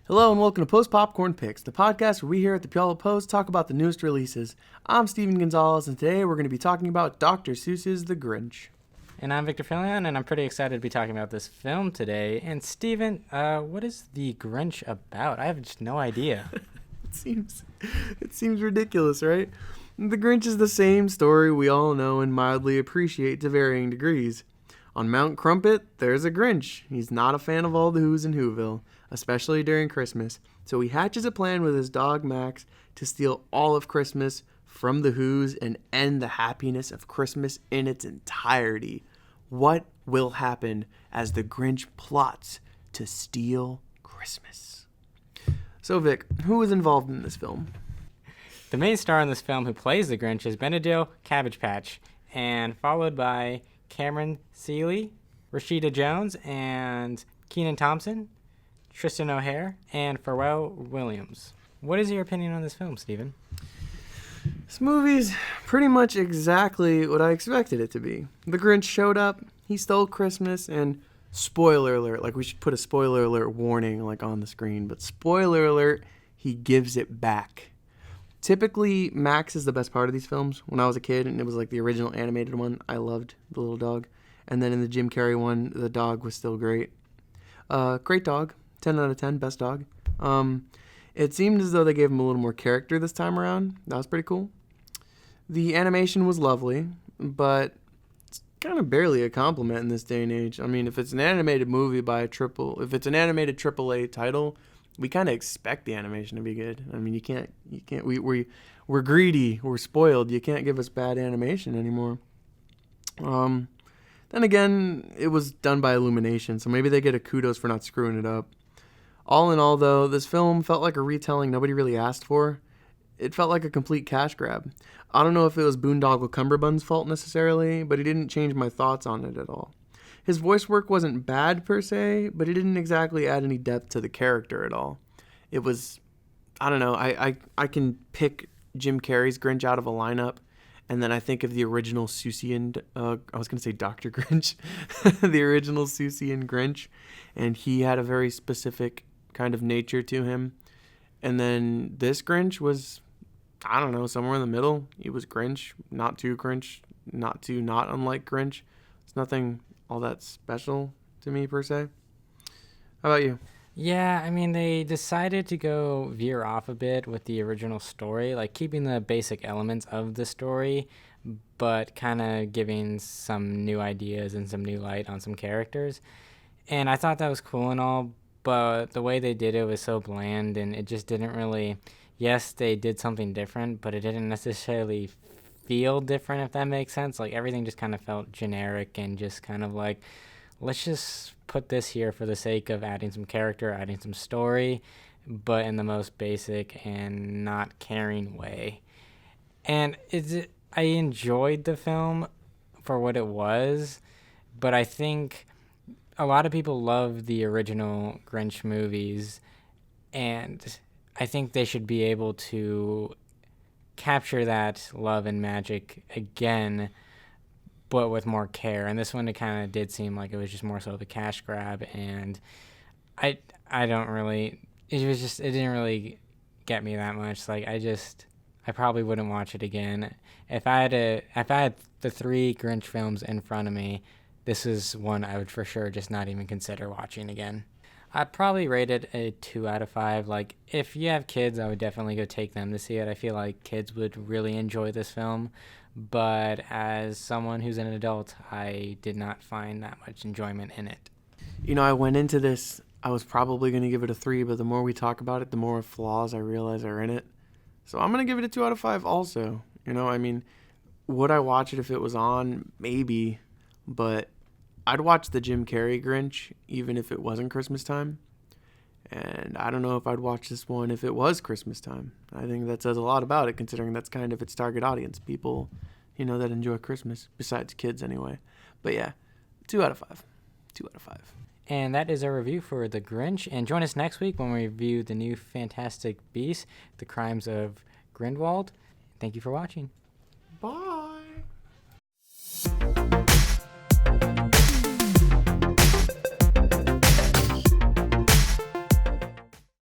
Hello and welcome to Post Popcorn Picks, the podcast where we here at the Puyallup Post talk about the newest releases. I'm Steven Gonzalez, and today we're going to be talking about Dr. Seuss's The Grinch. And I'm Victor Filion, and I'm pretty excited to be talking about this film today. And Steven, what is The Grinch about? I have just no idea. It seems ridiculous, right? The Grinch is the same story we all know and mildly appreciate to varying degrees. On Mount Crumpet, there's a Grinch. He's not a fan of all the Who's in Whoville, especially during Christmas. So he hatches a plan with his dog Max to steal all of Christmas from the Who's and end the happiness of Christmas in its entirety. What will happen as the Grinch plots to steal Christmas? So Vic, who is involved in this film? The main star in this film who plays the Grinch is Benedict Cabbage Patch, and followed by Cameron Seeley, Rashida Jones, and Kenan Thompson, Tristan O'Hare, and Pharrell Williams. What is your opinion on this film, Steven? This movie's pretty much exactly what I expected it to be. The Grinch showed up, he stole Christmas, and spoiler alert, like we should put a spoiler alert warning like on the screen, but spoiler alert, he gives it back. Typically, Max is the best part of these films. When I was a kid, and it was like the original animated one, I loved the little dog. And then in the Jim Carrey one, the dog was still great. Great dog. 10 out of 10, best dog. It seemed as though they gave him a little more character this time around. That was pretty cool. The animation was lovely, but it's kind of barely a compliment in this day and age. I mean, if it's an animated movie if it's an animated AAA title, we kind of expect the animation to be good. I mean, we're greedy, we're spoiled. You can't give us bad animation anymore. Then again, it was done by Illumination, so maybe they get a kudos for not screwing it up. All in all, though, this film felt like a retelling nobody really asked for. It felt like a complete cash grab. I don't know if it was Boondoggle Cumberbund's fault necessarily, but he didn't change my thoughts on it at all. His voice work wasn't bad per se, but it didn't exactly add any depth to the character at all. It was, I don't know, I can pick Jim Carrey's Grinch out of a lineup, and then I think of the original Seussian, I was going to say Dr. Grinch, the original Seussian Grinch, and he had a very specific kind of nature to him. And then this Grinch was, I don't know, somewhere in the middle. He was Grinch, not too Grinch, not unlike Grinch. It's nothing all that special to me per se. How about you? Yeah, I mean, they decided to veer off a bit with the original story, like keeping the basic elements of the story, but kind of giving some new ideas and some new light on some characters. And I thought that was cool and all, but the way they did it was so bland, and it just didn't really, yes, they did something different, but it didn't necessarily feel different, if that makes sense. Like, everything just kind of felt generic and just kind of like, let's just put this here for the sake of adding some character, adding some story, but in the most basic and not caring way. And I enjoyed the film for what it was, but I think a lot of people love the original Grinch movies, and I think they should be able to capture that love and magic again, but with more care. And this one, it kind of did seem like it was just more so of a cash grab, and it didn't really get me that much. Like, I probably wouldn't watch it again. If I had the three Grinch films in front of me, this is one I would for sure just not even consider watching again. I'd probably rate it a 2 out of 5. Like, if you have kids, I would definitely go take them to see it. I feel like kids would really enjoy this film. But as someone who's an adult, I did not find that much enjoyment in it. You know, I went into this, I was probably going to give it a 3, but the more we talk about it, the more flaws I realize are in it. So I'm going to give it a 2 out of 5 also. You know, I mean, would I watch it if it was on? Maybe. But I'd watch the Jim Carrey Grinch even if it wasn't Christmas time. And I don't know if I'd watch this one if it was Christmas time. I think that says a lot about it, considering that's kind of its target audience. People, you know, that enjoy Christmas, besides kids anyway. But yeah, 2 out of 5. 2 out of 5. And that is our review for The Grinch. And join us next week when we review the new Fantastic Beasts, The Crimes of Grindelwald. Thank you for watching. Bye.